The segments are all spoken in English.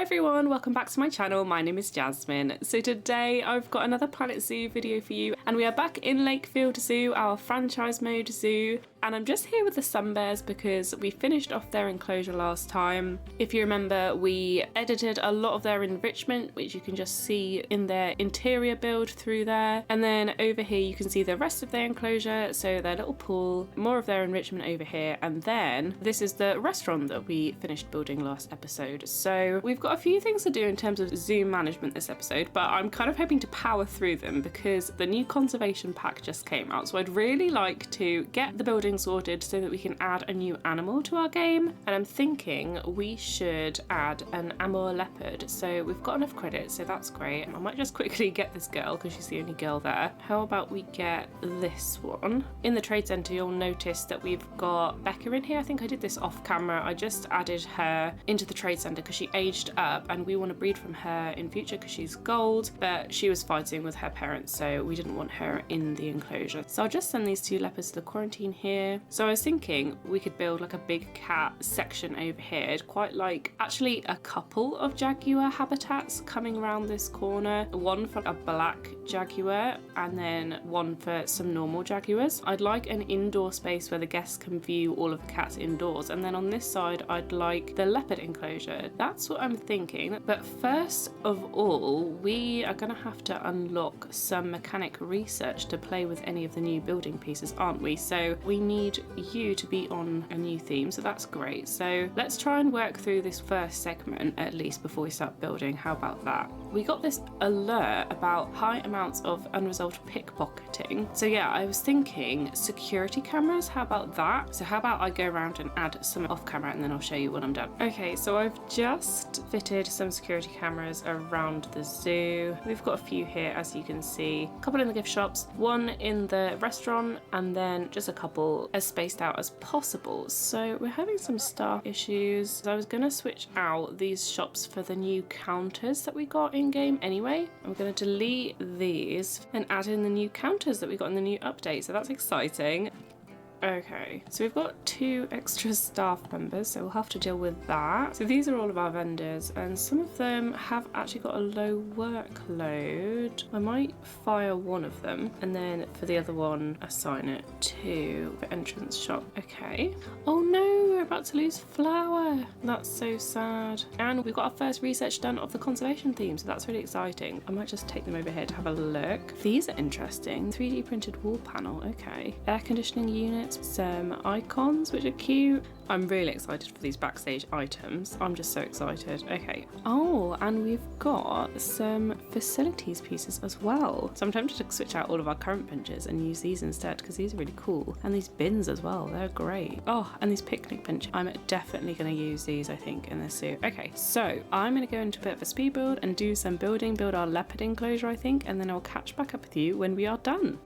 everyone, welcome back to my channel. My name is Jasmine. So today I've got another Planet Zoo video for you, and we are back in Lakefield Zoo, our franchise mode zoo. And I'm just here with the sun bears because we finished off their enclosure last time. If you remember, we edited a lot of their enrichment, which you can just see in their interior build through there. And then over here you can see the rest of their enclosure, so their little pool, more of their enrichment over here. And then this is the restaurant that we finished building last episode. So we've got a few things to do in terms of zoo management this episode, but I'm kind of hoping to power through them because the new conservation pack just came out. So I'd really like to get the building sorted so that we can add a new animal to our game, and I'm thinking we should add an Amur Leopard. So we've got enough credits, so that's great. I might just quickly get this girl because she's the only girl there. How about we get this one? In the trade centre you'll notice that we've got Becca in here. I think I did this off camera. I just added her into the trade centre because she aged up and we want to breed from her in future because she's gold, but she was fighting with her parents, so we didn't want her in the enclosure. So I'll just send these two leopards to the quarantine here. So I was thinking we could build like a big cat section over here. I'd quite like actually a couple of jaguar habitats coming around this corner. One for a black jaguar and then one for some normal jaguars. I'd like an indoor space where the guests can view all of the cats indoors, and then on this side I'd like the leopard enclosure. That's what I'm thinking. But first of all, we are going to have to unlock some mechanic research to play with any of the new building pieces, aren't we? So we need you to be on a new theme, so that's great. So let's try and work through this first segment at least before we start building. How about that? We got this alert about high amounts of unresolved pickpocketing. So yeah, I was thinking security cameras. How about that? So how about I go around and add some off camera and then I'll show you when I'm done. Okay, so I've just fitted some security cameras around the zoo. We've got a few here, as you can see. A couple in the gift shops, one in the restaurant, and then just a couple as spaced out as possible. So we're having some staff issues. So I was going to switch out these shops for the new counters that we got in game anyway. I'm going to delete these and add in the new counters that we got in the new update. So that's exciting. Okay, so we've got 2 extra staff members, so we'll have to deal with that. So these are all of our vendors, and some of them have actually got a low workload. I might fire one of them, and then for the other one, assign it to the entrance shop. Okay. Oh no, we're about to lose Flower. That's so sad. And we've got our first research done of the conservation theme, so that's really exciting. I might just take them over here to have a look. These are interesting. 3D printed wall panel, okay. Air conditioning units. Some icons which are cute. I'm really excited for these backstage items. I'm just so excited. Okay. Oh, and we've got some facilities pieces as well. So I'm tempted to switch out all of our current benches and use these instead because these are really cool. And these bins as well, they're great. Oh, and these picnic benches. I'm definitely going to use these, I think, in this zoo. Okay, so I'm going to go into a bit of a speed build and do some building, build our leopard enclosure, I think, and then I'll catch back up with you when we are done.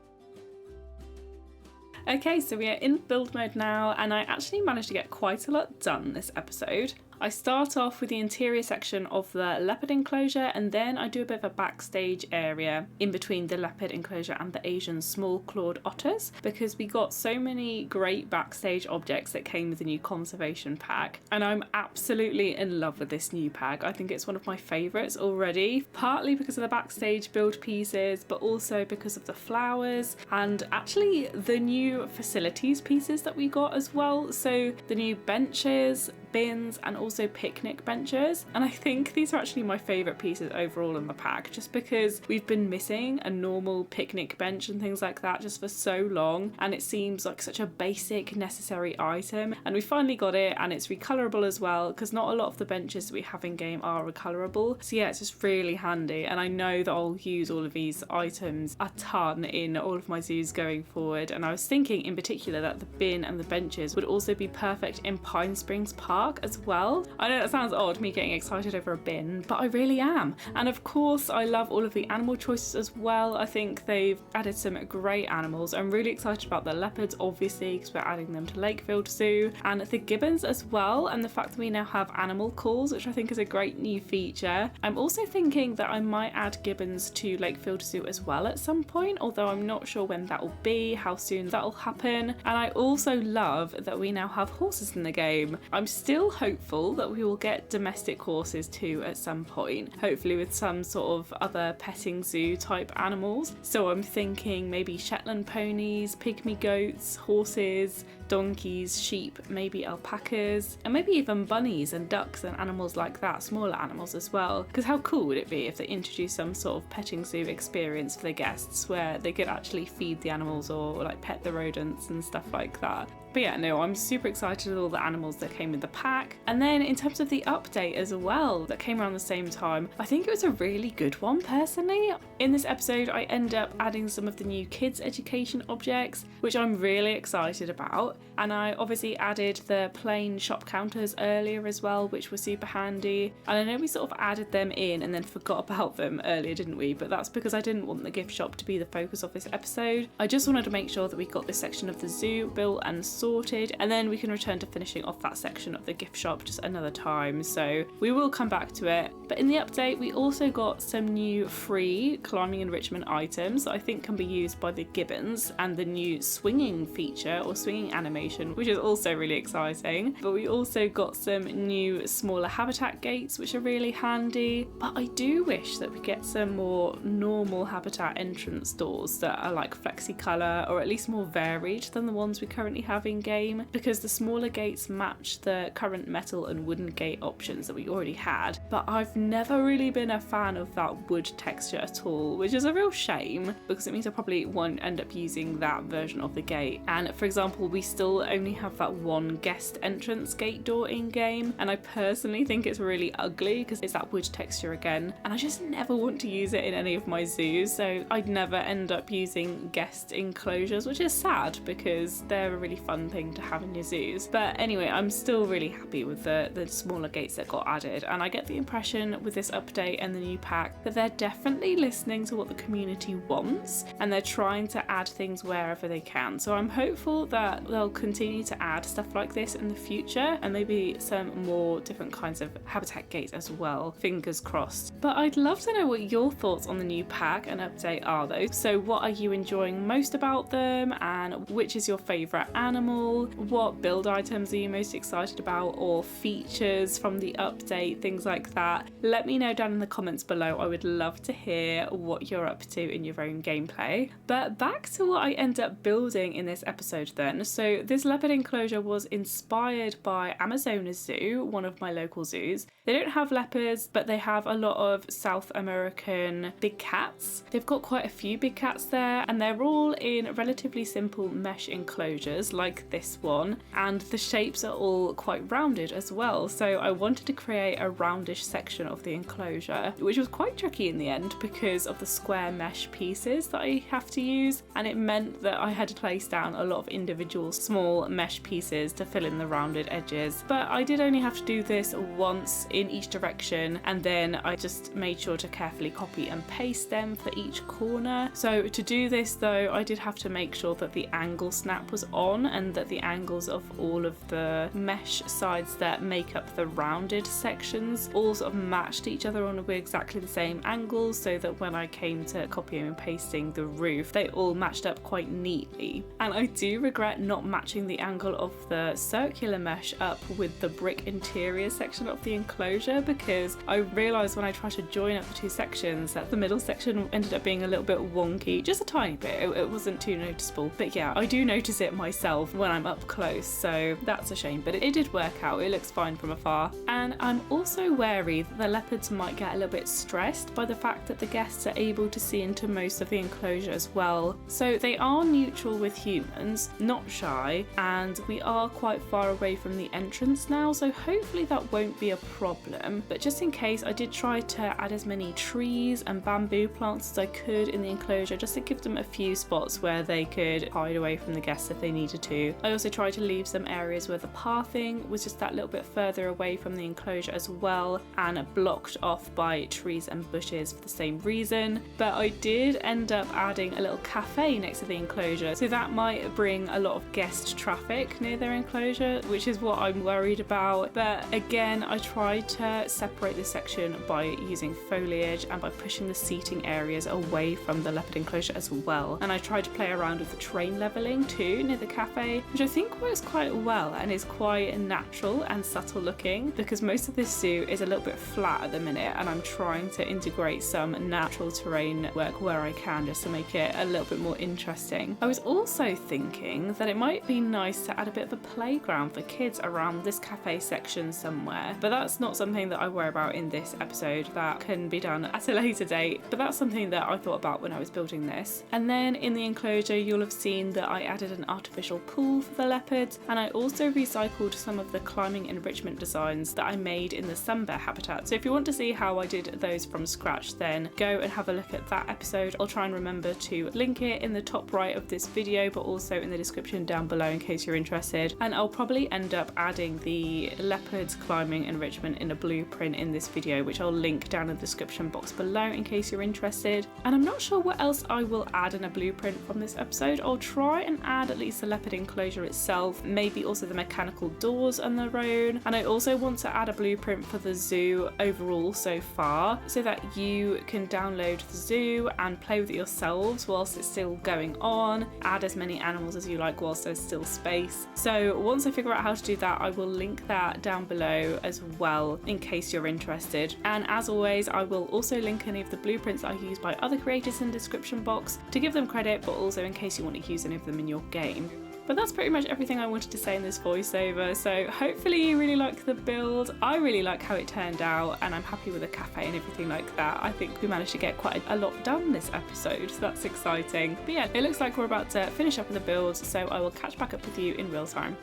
Okay, so we are in build mode now, and I actually managed to get quite a lot done this episode. I start off with the interior section of the leopard enclosure, and then I do a bit of a backstage area in between the leopard enclosure and the Asian small clawed otters, because we got so many great backstage objects that came with the new conservation pack, and I'm absolutely in love with this new pack. I think it's one of my favourites already, partly because of the backstage build pieces, but also because of the flowers and actually the new facilities pieces that we got as well. So the new benches, bins, and also picnic benches, and I think these are actually my favourite pieces overall in the pack, just because we've been missing a normal picnic bench and things like that just for so long, and it seems like such a basic necessary item, and we finally got it, and it's recolorable as well, because not a lot of the benches that we have in game are recolorable. So yeah, it's just really handy, and I know that I'll use all of these items a ton in all of my zoos going forward. And I was thinking in particular that the bin and the benches would also be perfect in Pine Springs Park as well. I know that sounds odd, me getting excited over a bin, but I really am. And of course I love all of the animal choices as well. I think they've added some great animals. I'm really excited about the leopards, obviously, because we're adding them to Lakefield Zoo, and the gibbons as well, and the fact that we now have animal calls, which I think is a great new feature. I'm also thinking that I might add gibbons to Lakefield Zoo as well at some point, although I'm not sure when that will be, how soon that will happen. And I also love that we now have horses in the game. I'm still still hopeful that we will get domestic horses too at some point, hopefully with some sort of other petting zoo type animals. So I'm thinking maybe Shetland ponies, pygmy goats, horses, donkeys, sheep, maybe alpacas, and maybe even bunnies and ducks and animals like that, smaller animals as well. Because how cool would it be if they introduced some sort of petting zoo experience for the guests where they could actually feed the animals or like pet the rodents and stuff like that. But yeah, no, I'm super excited with all the animals that came in the pack. And then in terms of the update as well, that came around the same time, I think it was a really good one personally. In this episode, I end up adding some of the new kids education objects, which I'm really excited about. And I obviously added the plain shop counters earlier as well, which were super handy. And I know we sort of added them in and then forgot about them earlier, didn't we? But that's because I didn't want the gift shop to be the focus of this episode. I just wanted to make sure that we got this section of the zoo built and sorted, and then we can return to finishing off that section of the gift shop just another time. So we will come back to it. But in the update, we also got some new free climbing enrichment items that I think can be used by the gibbons, and the new swinging feature or swinging animation, which is also really exciting. But we also got some new smaller habitat gates, which are really handy. But I do wish that we get some more normal habitat entrance doors that are like flexi colour, or at least more varied than the ones we currently have in game, because the smaller gates match the current metal and wooden gate options that we already had. But I've never really been a fan of that wood texture at all, which is a real shame because it means I probably won't end up using that version of the gate. And for example, we still only have that one guest entrance gate door in game, and I personally think it's really ugly because it's that wood texture again, and I just never want to use it in any of my zoos, so I'd never end up using guest enclosures, which is sad because they're a really fun thing to have in your zoos. But anyway, I'm still really happy with the smaller gates that got added, and I get the impression with this update and the new pack that they're definitely listening to what the community wants, and they're trying to add things wherever they can. So I'm hopeful that they'll continue to add stuff like this in the future, and maybe some more different kinds of habitat gates as well, fingers crossed. But I'd love to know what your thoughts on the new pack and update are though. So what are you enjoying most about them, and which is your favourite animal? What build items are you most excited about, or features from the update, things like that? Let me know down in the comments below. I would love to hear what you're up to in your own gameplay. But back to what I end up building in this episode then. So this leopard enclosure was inspired by Amazonas Zoo, one of my local zoos. They don't have leopards, but they have a lot of South American big cats. They've got quite a few big cats there, and they're all in relatively simple mesh enclosures like this one, and the shapes are all quite rounded as well. So I wanted to create a roundish section of the enclosure, which was quite tricky in the end because of the square mesh pieces that I have to use, and it meant that I had to place down a lot of individual small mesh pieces to fill in the rounded edges. But I did only have to do this once in each direction, and then I just made sure to carefully copy and paste them for each corner. So to do this though, I did have to make sure that the angle snap was on, and that the angles of all of the mesh sides that make up the rounded sections all sort of matched each other on with exactly the same angles, so that when I came to copying and pasting the roof, they all matched up quite neatly. And I do regret not matching the angle of the circular mesh up with the brick interior section of the enclosure, because I realised when I tried to join up the two sections that the middle section ended up being a little bit wonky, just a tiny bit. It wasn't too noticeable, but yeah, I do notice it myself when I'm up close, so that's a shame, but it did work out. It looks fine from afar. And I'm also wary that the leopards might get a little bit stressed by the fact that the guests are able to see into most of the enclosure as well. So they are neutral with humans, not shy, and we are quite far away from the entrance now, so hopefully that won't be a problem. But just in case, I did try to add as many trees and bamboo plants as I could in the enclosure, just to give them a few spots where they could hide away from the guests if they needed to. I also tried to leave some areas where the pathing was just that little bit further away from the enclosure as well, and blocked off by trees and bushes for the same reason, but I did end up adding a little cafe next to the enclosure, so that might bring a lot of guest traffic near their enclosure, which is what I'm worried about. But again, I tried to separate this section by using foliage and by pushing the seating areas away from the leopard enclosure as well, and I tried to play around with the train leveling too near the cafe, which I think works quite well and is quite natural and subtle looking, because most of this zoo is a little bit flat at the minute, and I'm trying to integrate some natural terrain work where I can, just to make it a little bit more interesting. I was also thinking that it might be nice to add a bit of a playground for kids around this cafe section somewhere, but that's not something that I worry about in this episode. That can be done at a later date, but that's something that I thought about when I was building this. And then in the enclosure, you'll have seen that I added an artificial pool for the leopards, and I also recycled some of the climbing enrichment designs that I made in the sun bear habitat. So if you want to see how I did those from scratch, then go and have a look at that episode. I'll try and remember to link it in the top right of this video, but also in the description down below in case you're interested. And I'll probably end up adding the leopards climbing enrichment in a blueprint in this video, which I'll link down in the description box below in case you're interested. And I'm not sure what else I will add in a blueprint from this episode. I'll try and add at least the leopard enclosure itself, maybe also the mechanical doors on their own. And I also want to add a blueprint for the zoo overall so far, so that you can download the zoo and play with it yourselves whilst it's still going on, add as many animals as you like whilst there's still space. So once I figure out how to do that, I will link that down below as well in case you're interested. And as always, I will also link any of the blueprints that I use by other creators in the description box to give them credit, but also in case you want to use any of them in your game. But that's pretty much everything I wanted to say in this voiceover, so hopefully you really like the build. I really like how it turned out, and I'm happy with the cafe and everything like that. I think we managed to get quite a lot done this episode, so that's exciting. But yeah, it looks like we're about to finish up with the build, so I will catch back up with you in real time.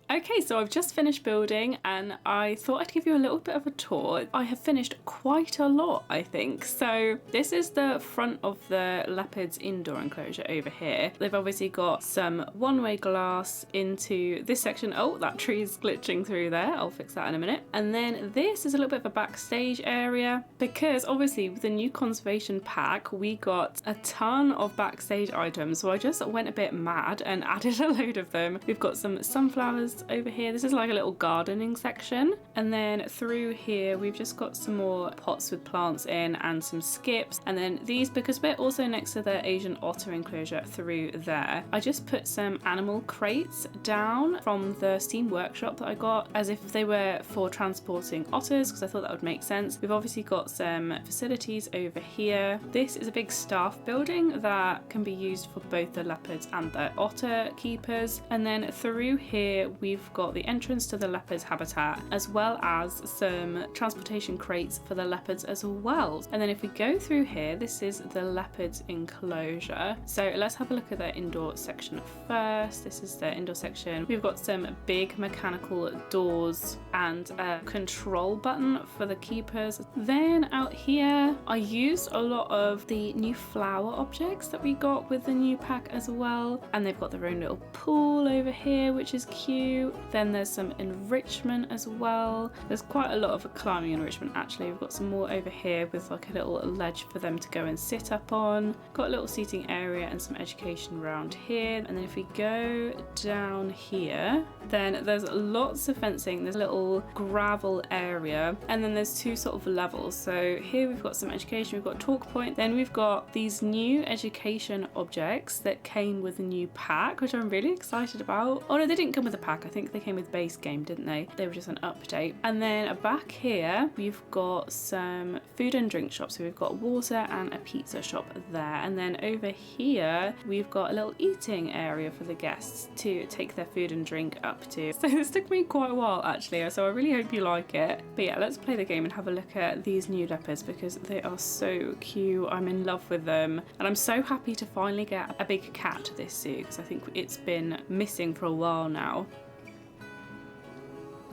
Okay, so I've just finished building and I thought I'd give you a little bit of a tour. I have finished quite a lot, I think. So this is the front of the leopard's indoor enclosure over here. They've obviously got some one-way glass into this section. Oh, that tree's glitching through there. I'll fix that in a minute. And then this is a little bit of a backstage area, because obviously with the new conservation pack, we got a ton of backstage items. So I just went a bit mad and added a load of them. We've got some sunflowers over here. This is like a little gardening section, and then through here we've just got some more pots with plants in and some skips, and then these, because we're also next to the Asian otter enclosure through there, I just put some animal crates down from the Steam workshop that I got as if they were for transporting otters, because I thought that would make sense. We've obviously got some facilities over here. This is a big staff building that can be used for both the leopards and the otter keepers, and then through here we've got the entrance to the leopard's habitat, as well as some transportation crates for the leopards as well. And then if we go through here, this is the leopard's enclosure. So let's have a look at the indoor section first. This is the indoor section. We've got some big mechanical doors and a control button for the keepers. Then out here, I used a lot of the new flower objects that we got with the new pack as well. And they've got their own little pool over here, which is cute. Then there's some enrichment as well. There's quite a lot of climbing enrichment actually. We've got some more over here with like a little ledge for them to go and sit up on. Got a little seating area and some education around here. And then if we go down here, then there's lots of fencing. There's a little gravel area, and then there's two sort of levels. So here we've got some education, we've got talk point, then we've got these new education objects that came with a new pack, which I'm really excited about. Oh no, they didn't come with a pack. I think they came with base game, didn't they? They were just an update. And then back here we've got some food and drink shops. So we've got water and a pizza shop there. And then over here we've got a little eating area for the guests to take their food and drink up to. So this took me quite a while actually, so I really hope you like it. But yeah, let's play the game and have a look at these new leopards because they are so cute. I'm in love with them, and I'm so happy to finally get a big cat to this zoo because I think it's been missing for a while now.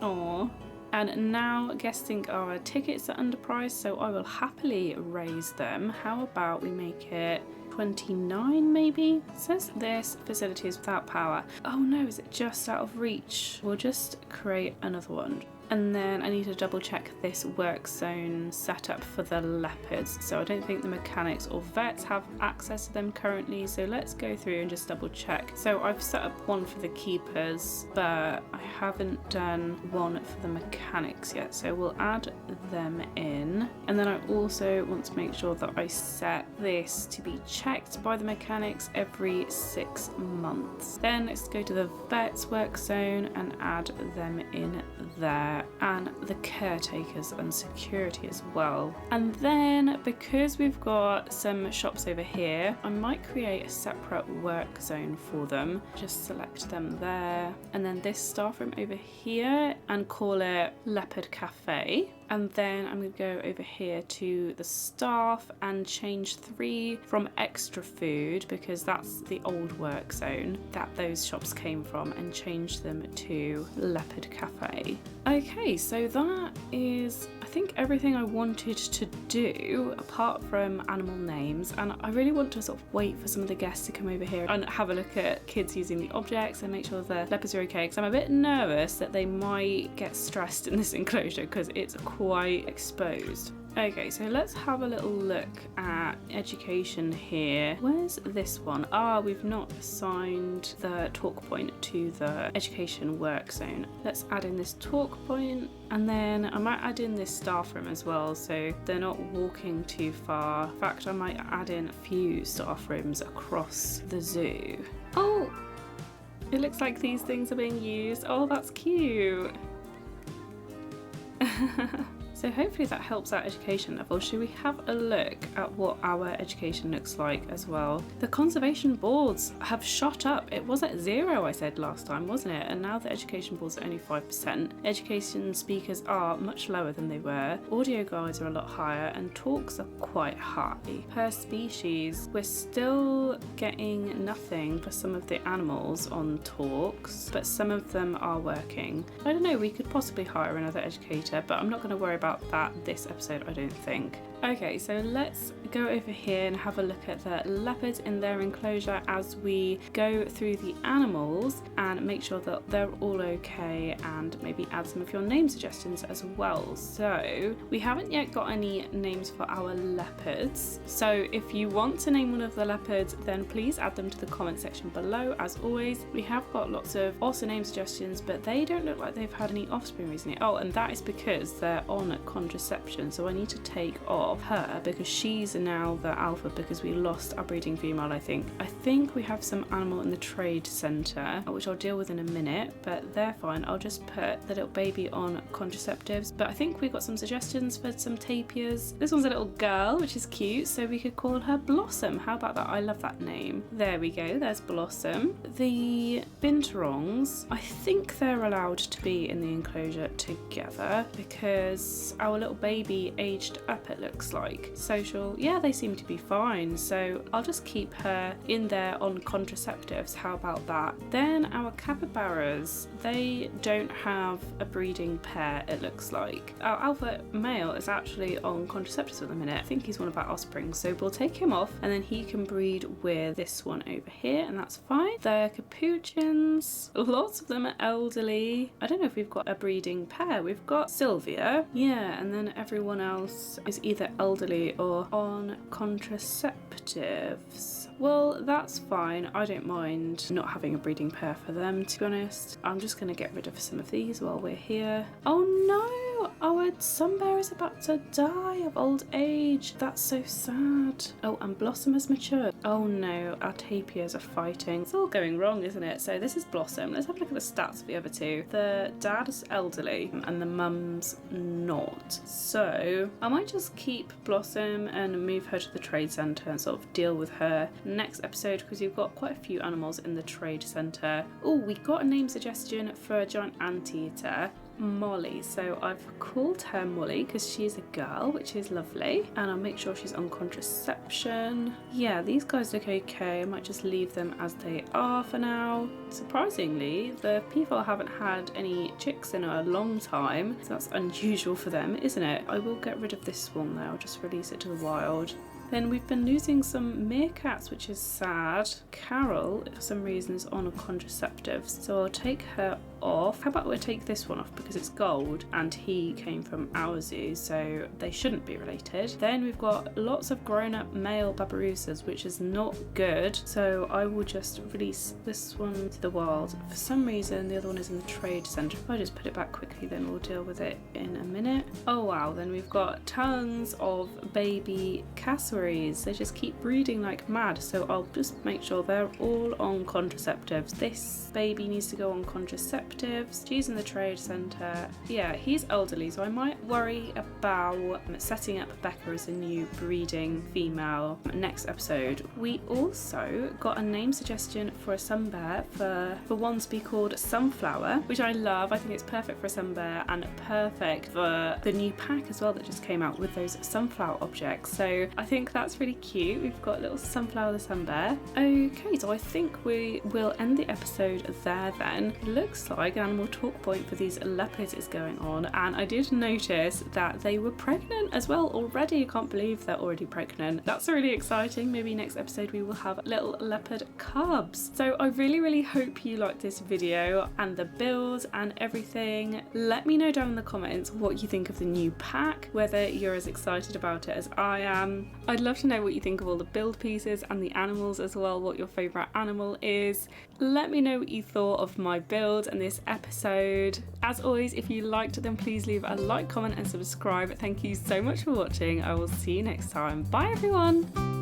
Aww. And now guessing our tickets are underpriced, so I will happily raise them. How about we make it 29 maybe? It says this facility is without power. Oh no, is it just out of reach? We'll just create another one. And then I need to double check this work zone setup for the leopards. So I don't think the mechanics or vets have access to them currently. So let's go through and just double check. So I've set up one for the keepers, but I haven't done one for the mechanics yet. So we'll add them in. And then I also want to make sure that I set this to be checked by the mechanics every 6 months. Then let's go to the vets work zone and add them in there, and the caretakers and security as well. And then because we've got some shops over here, I might create a separate work zone for them. Just select them there, and then this staff room over here and call it Leopard Cafe. And then I'm going to go over here to the staff and change 3 from extra food, because that's the old work zone that those shops came from, and change them to Leopard Cafe. Okay, so that is, I think, everything I wanted to do apart from animal names. And I really want to sort of wait for some of the guests to come over here and have a look at kids using the objects and make sure the leopards are okay, because I'm a bit nervous that they might get stressed in this enclosure because it's quite exposed. Okay, so let's have a little look at education here. Where's this one? We've not assigned the talk point to the education work zone. Let's add in this talk point, and then I might add in this staff room as well, so they're not walking too far. In fact, I might add in a few staff rooms across the zoo. Oh, it looks like these things are being used. Oh, that's cute. So hopefully that helps our education level. Should we have a look at what our education looks like as well? The conservation boards have shot up. It was at 0, I said last time, wasn't it? And now the education boards are only 5%. Education speakers are much lower than they were. Audio guides are a lot higher, and talks are quite high. Per species, we're still getting nothing for some of the animals on talks, but some of them are working. I don't know, we could possibly hire another educator, but I'm not going to worry about that this episode, I don't think. Okay, so let's go over here and have a look at the leopards in their enclosure as we go through the animals and make sure that they're all okay, and maybe add some of your name suggestions as well. So we haven't yet got any names for our leopards, so if you want to name one of the leopards, then please add them to the comment section below. As always, we have got lots of awesome name suggestions, but they don't look like they've had any offspring recently. Oh, and that is because they're on contraception, so I need to take off her because she's now the alpha, because we lost our breeding female. I think we have some animal in the trade centre, which I'll deal with in a minute, but they're fine. I'll just put the little baby on contraceptives. But I think we got some suggestions for some tapirs. This one's a little girl, which is cute, so we could call her Blossom. How about that? I love that name. There we go, there's Blossom. The binturongs, I think they're allowed to be in the enclosure together because our little baby aged up, it looks like. Social, yeah, they seem to be fine, so I'll just keep her in there on contraceptives. How about that? Then our capybaras, they don't have a breeding pair, it looks like. Our alpha male is actually on contraceptives at the minute. I think he's one of our offspring, so we'll take him off and then he can breed with this one over here, and that's fine. The capuchins, lots of them are elderly. I don't know if we've got a breeding pair. We've got Sylvia, yeah, and then everyone else is either elderly or on contraceptives. Well, that's fine. I don't mind not having a breeding pair for them, to be honest. I'm just going to get rid of some of these while we're here. Oh no! Our sunbear is about to die of old age. That's so sad. Oh, and Blossom has matured. Oh no, our tapirs are fighting. It's all going wrong, isn't it? So this is Blossom. Let's have a look at the stats of the other two. The dad is elderly and the mum's not. So I might just keep Blossom and move her to the trade centre and sort of deal with her next episode, because we've got quite a few animals in the trade centre. Oh, we got a name suggestion for a giant anteater. Molly, so I've called her Molly because she's a girl, which is lovely, and I'll make sure she's on contraception. Yeah, these guys look okay. I might just leave them as they are for now. Surprisingly, the people haven't had any chicks in a long time, so that's unusual for them, isn't it? I will get rid of this one though. I'll just release it to the wild. Then we've been losing some meerkats, which is sad. Carol, for some reason, is on a contraceptive, so I'll take her off. How about we take this one off because it's gold and he came from our zoo, so they shouldn't be related. Then we've got lots of grown-up male babirussas, which is not good, so I will just release this one to the wild. For some reason the other one is in the trade centre. If I just put it back quickly, then we'll deal with it in a minute. Oh wow, then we've got tons of baby cassowaries. They just keep breeding like mad, so I'll just make sure they're all on contraceptives. This baby needs to go on contraceptives. She's in the trade centre. Yeah, he's elderly, so I might worry about setting up Becca as a new breeding female next episode. We also got a name suggestion for a sun bear for one to be called Sunflower, which I love. I think it's perfect for a sun bear and perfect for the new pack as well that just came out with those sunflower objects. So I think that's really cute. We've got little Sunflower the sun bear. Okay, so I think we will end the episode there then. It looks like an animal talk point for these leopards is going on, and I did notice that they were pregnant as well already. I can't believe they're already pregnant. That's really exciting. Maybe next episode we will have little leopard cubs. So I really hope you liked this video and the build and everything. Let me know down in the comments what you think of the new pack, whether you're as excited about it as I am. I'd love to know what you think of all the build pieces and the animals as well, what your favourite animal is. Let me know what you thought of my build and this episode. As always, if you liked it, then please leave a like, comment and subscribe. Thank you so much for watching. I will see you next time. Bye everyone.